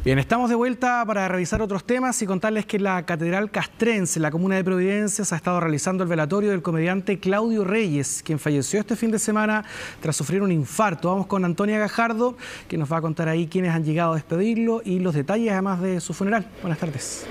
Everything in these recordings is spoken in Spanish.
Bien, estamos de vuelta para revisar otros temas y contarles que la Catedral Castrense, en la comuna de Providencia, se ha estado realizando el velatorio del comediante Claudio Reyes, quien falleció este fin de semana tras sufrir un infarto. Vamos con Antonia Gajardo, que nos va a contar ahí quiénes han llegado a despedirlo y los detalles además de su funeral. Buenas tardes.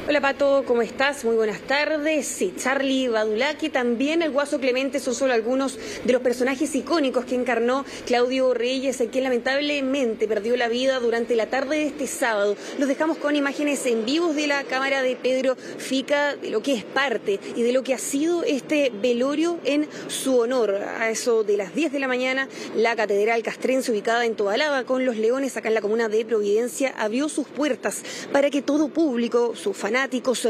Hola Pato, ¿cómo estás? Muy buenas tardes. Sí, Charly Badulaki, también el Guaso Clemente son solo algunos de los personajes icónicos que encarnó Claudio Reyes, quien lamentablemente perdió la vida durante la tarde de este sábado. Los dejamos con imágenes en vivos de la cámara de Pedro Fica, de lo que es parte y de lo que ha sido este velorio en su honor. A eso de las 10 de la mañana, la Catedral Castrense, ubicada en Tobalaba con los Leones, acá en la comuna de Providencia, abrió sus puertas para que todo público, sus fanáticos,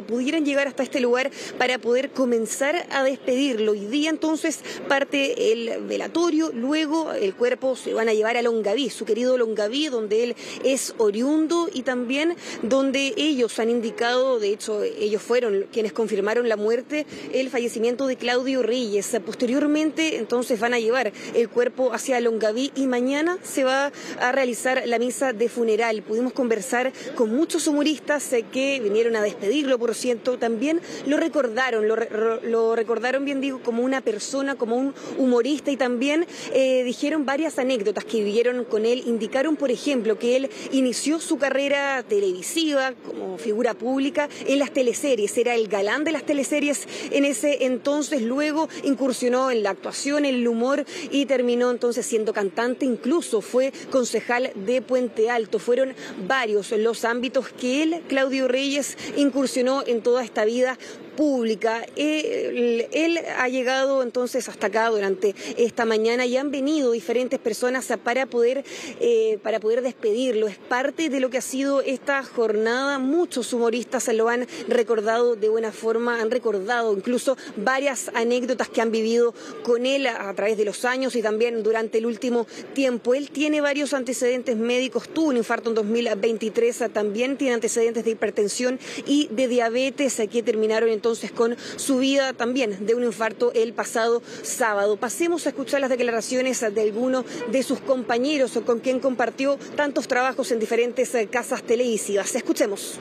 pudieran llegar hasta este lugar para poder comenzar a despedirlo. Hoy día entonces parte el velatorio, luego el cuerpo se van a llevar a Longaví, su querido Longaví, donde él es oriundo y también donde ellos han indicado, de hecho ellos fueron quienes confirmaron la muerte, el fallecimiento de Claudio Reyes. Posteriormente entonces van a llevar el cuerpo hacia Longaví y mañana se va a realizar la misa de funeral. Pudimos conversar con muchos humoristas que vinieron a despedirlo, por cierto, también lo recordaron bien digo, como una persona, como un humorista, y también dijeron varias anécdotas que vivieron con él. Indicaron, por ejemplo, que él inició su carrera televisiva como figura pública en las teleseries, era el galán de las teleseries en ese entonces, luego incursionó en la actuación, en el humor y terminó entonces siendo cantante, incluso fue concejal de Puente Alto. Fueron varios los ámbitos que él, Claudio Reyes, incursionó en toda esta vida pública. Él ha llegado entonces hasta acá durante esta mañana y han venido diferentes personas para poder despedirlo. Es parte de lo que ha sido esta jornada. Muchos humoristas se lo han recordado de buena forma, han recordado incluso varias anécdotas que han vivido con él a través de los años y también durante el último tiempo. Él tiene varios antecedentes médicos, tuvo un infarto en 2023, también tiene antecedentes de hipertensión y de diabetes, que terminaron entonces con su vida también de un infarto el pasado sábado. Pasemos a escuchar las declaraciones de alguno de sus compañeros con quien compartió tantos trabajos en diferentes casas televisivas. Escuchemos.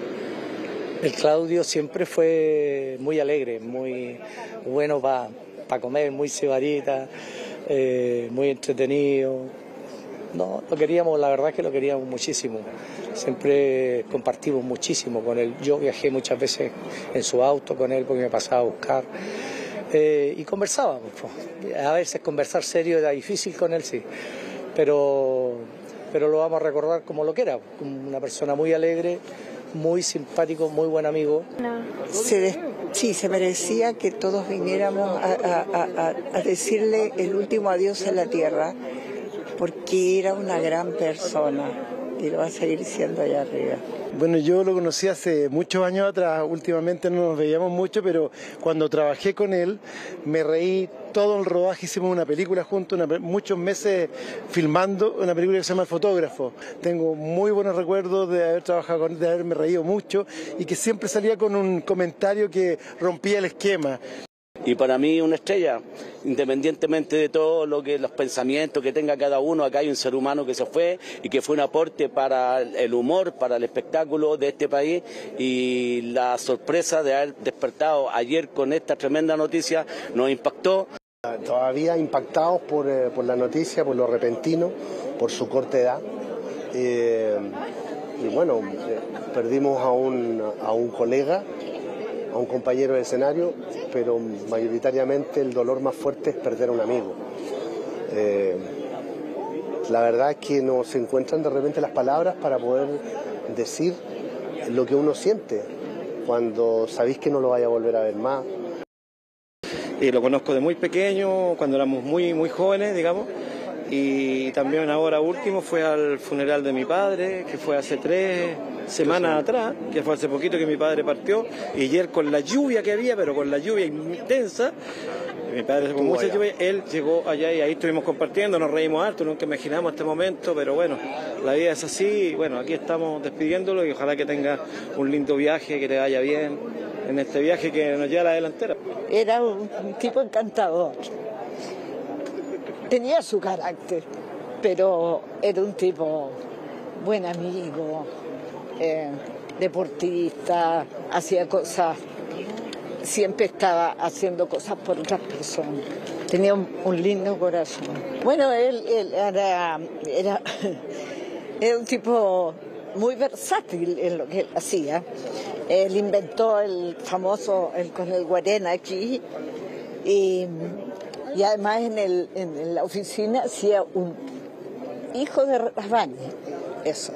El Claudio siempre fue muy alegre, muy bueno para comer, muy cebarita, muy entretenido. No, lo queríamos, la verdad es que lo queríamos muchísimo. Siempre compartimos muchísimo con él. Yo viajé muchas veces en su auto con él porque me pasaba a buscar y conversábamos. A veces conversar serio era difícil con él, sí, pero lo vamos a recordar como lo que era, como una persona muy alegre, muy simpático, muy buen amigo. Sí, se merecía que todos viniéramos a decirle el último adiós en la tierra, porque era una gran persona y lo va a seguir siendo allá arriba. Bueno, yo lo conocí hace muchos años atrás, últimamente no nos veíamos mucho, pero cuando trabajé con él me reí todo el rodaje, hicimos una película juntos, muchos meses filmando una película que se llama El Fotógrafo. Tengo muy buenos recuerdos de haber trabajado con él, de haberme reído mucho y que siempre salía con un comentario que rompía el esquema. Y para mí una estrella, independientemente de todo lo que los pensamientos que tenga cada uno, acá hay un ser humano que se fue y que fue un aporte para el humor, para el espectáculo de este país, y la sorpresa de haber despertado ayer con esta tremenda noticia nos impactó. Todavía impactados por la noticia, por lo repentino, por su corta edad. Y bueno, perdimos a un colega, a un compañero de escenario, pero mayoritariamente el dolor más fuerte es perder a un amigo. La verdad es que no se encuentran de repente las palabras para poder decir lo que uno siente cuando sabéis que no lo vaya a volver a ver más. Lo conozco de muy pequeño, cuando éramos muy jóvenes, digamos, y también ahora último fue al funeral de mi padre, que fue hace 3 semanas atrás, que fue hace poquito que mi padre partió, y ayer con la lluvia que había, pero con la lluvia intensa, mi padre con mucha lluvia, él llegó allá y ahí estuvimos compartiendo, nos reímos harto, nunca imaginamos este momento, pero bueno, la vida es así, y bueno, aquí estamos despidiéndolo y ojalá que tenga un lindo viaje, que te vaya bien en este viaje que nos lleva a la delantera. Era un tipo encantador. Tenía su carácter, pero era un tipo buen amigo, deportista, hacía cosas, siempre estaba haciendo cosas por otras personas. Tenía un lindo corazón. Bueno, él era un tipo muy versátil en lo que él hacía. Él inventó el famoso, con el guarena aquí, y además en la oficina hacía un hijo de Rasbani, eso.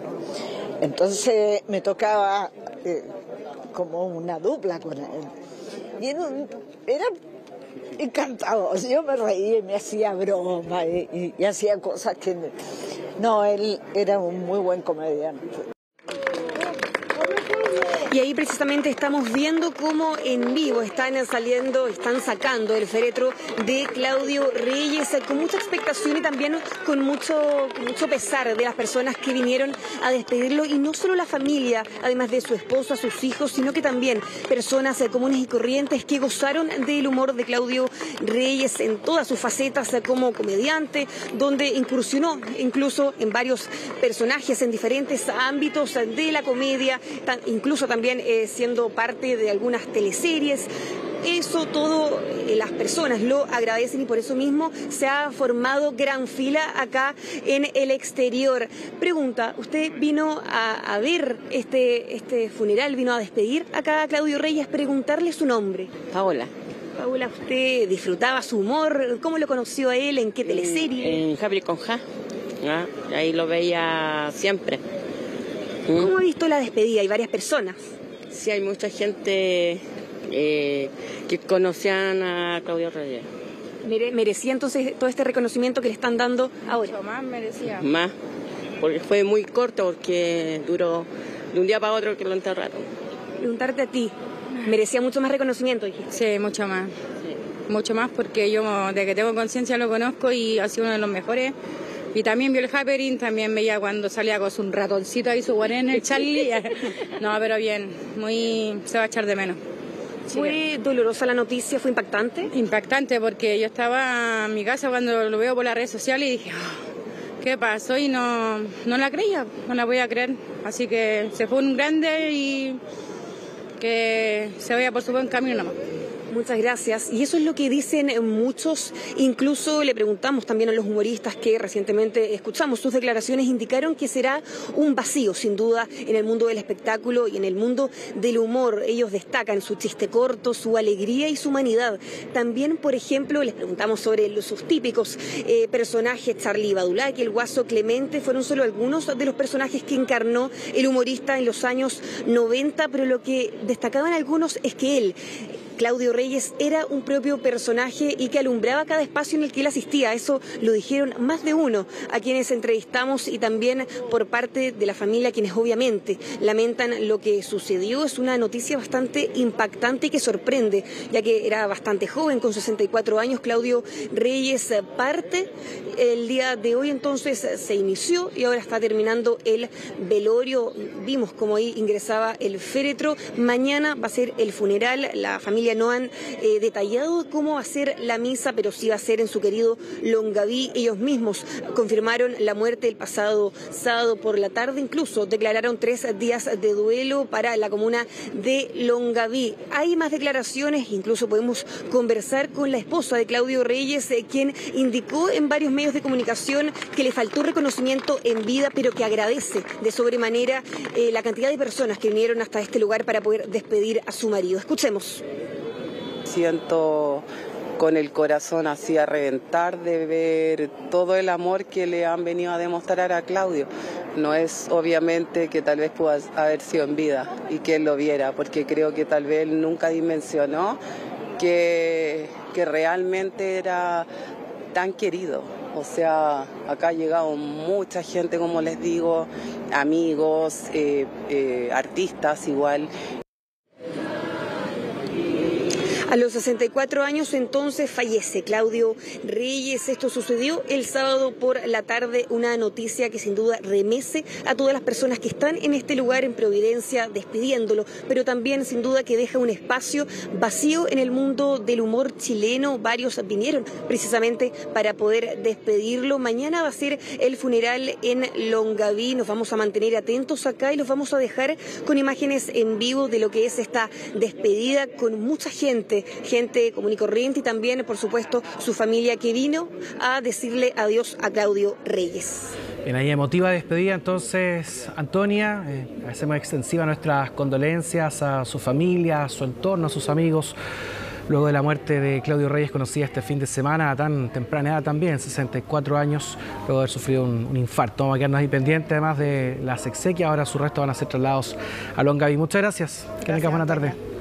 Entonces me tocaba como una dupla con él. Y era encantador. Yo me reía y me hacía broma y hacía cosas que... No, él era un muy buen comediante. Y ahí precisamente estamos viendo cómo en vivo están sacando el féretro de Claudio Reyes con mucha expectación y también con mucho pesar de las personas que vinieron a despedirlo, y no solo la familia, además de su esposa, sus hijos, sino que también personas comunes y corrientes que gozaron del humor de Claudio Reyes en todas sus facetas como comediante, donde incursionó incluso en varios personajes en diferentes ámbitos de la comedia, incluso también siendo parte de algunas teleseries. Eso todo las personas lo agradecen y por eso mismo se ha formado gran fila acá en el exterior. Pregunta, ¿usted vino a ver este funeral, vino a despedir acá a Claudio Reyes? Preguntarle su nombre. Paola. Paola, ¿usted disfrutaba su humor? ¿Cómo lo conoció a él? ¿En qué teleserie? En Javier con Ja. Ahí lo veía siempre. ¿Cómo ha visto la despedida? Hay varias personas. Sí, hay mucha gente que conocían a Claudio Reyes. ¿Merecía entonces todo este reconocimiento que le están dando ahora? Mucho más merecía. Más, porque fue muy corto, porque duró de un día para otro que lo enterraron. Preguntarte a ti, ¿merecía mucho más reconocimiento, dijiste? Sí, mucho más. Sí. Mucho más, porque yo de que tengo conciencia lo conozco y ha sido uno de los mejores. Y también vio el Happening, también veía cuando salía con un ratoncito ahí, su guarena, el Charlie. No, pero bien, se va a echar de menos. Sí. ¿Fue dolorosa la noticia? ¿Fue impactante? Impactante, porque yo estaba en mi casa cuando lo veo por las redes sociales y dije, oh, ¿qué pasó? Y no la creía, no la voy a creer. Así que se fue un grande y que se vaya por su buen camino nomás. Muchas gracias. Y eso es lo que dicen muchos. Incluso le preguntamos también a los humoristas que recientemente escuchamos sus declaraciones, indicaron que será un vacío, sin duda, en el mundo del espectáculo y en el mundo del humor. Ellos destacan su chiste corto, su alegría y su humanidad. También, por ejemplo, les preguntamos sobre sus típicos personajes. Charlie Badulaki, el Guaso Clemente, fueron solo algunos de los personajes que encarnó el humorista en los años 90, pero lo que destacaban algunos es que él, Claudio Reyes, era un propio personaje y que alumbraba cada espacio en el que él asistía. Eso lo dijeron más de uno a quienes entrevistamos y también por parte de la familia, quienes obviamente lamentan lo que sucedió. Es una noticia bastante impactante y que sorprende, ya que era bastante joven, con 64 años. Claudio Reyes parte el día de hoy, entonces se inició y ahora está terminando el velorio. Vimos cómo ahí ingresaba el féretro. Mañana va a ser el funeral. La familia no han detallado cómo va a ser la misa, pero sí va a ser en su querido Longaví. Ellos mismos confirmaron la muerte el pasado sábado por la tarde, incluso declararon 3 días de duelo para la comuna de Longaví. Hay más declaraciones, incluso podemos conversar con la esposa de Claudio Reyes, quien indicó en varios medios de comunicación que le faltó reconocimiento en vida, pero que agradece de sobremanera la cantidad de personas que vinieron hasta este lugar para poder despedir a su marido. Escuchemos. Siento con el corazón así a reventar de ver todo el amor que le han venido a demostrar a Claudio. No es obviamente que tal vez pueda haber sido en vida y que él lo viera, porque creo que tal vez él nunca dimensionó que realmente era tan querido. O sea, acá ha llegado mucha gente, como les digo, amigos, artistas igual. A los 64 años entonces fallece Claudio Reyes. Esto sucedió el sábado por la tarde, una noticia que sin duda remece a todas las personas que están en este lugar en Providencia despidiéndolo, pero también sin duda que deja un espacio vacío en el mundo del humor chileno. Varios vinieron precisamente para poder despedirlo. Mañana va a ser el funeral en Longaví. Nos vamos a mantener atentos acá y los vamos a dejar con imágenes en vivo de lo que es esta despedida con mucha gente común y corriente y también, por supuesto, su familia que vino a decirle adiós a Claudio Reyes. Bien, ahí emotiva despedida entonces, Antonia. Hacemos extensiva nuestras condolencias a su familia, a su entorno, a sus amigos, luego de la muerte de Claudio Reyes, conocida este fin de semana a tan temprana edad también, 64 años, luego de haber sufrido un infarto. Vamos a quedarnos ahí pendientes además de las exequias. Ahora sus restos van a ser trasladados a Longaví. Muchas gracias. Que tengas buena tarde.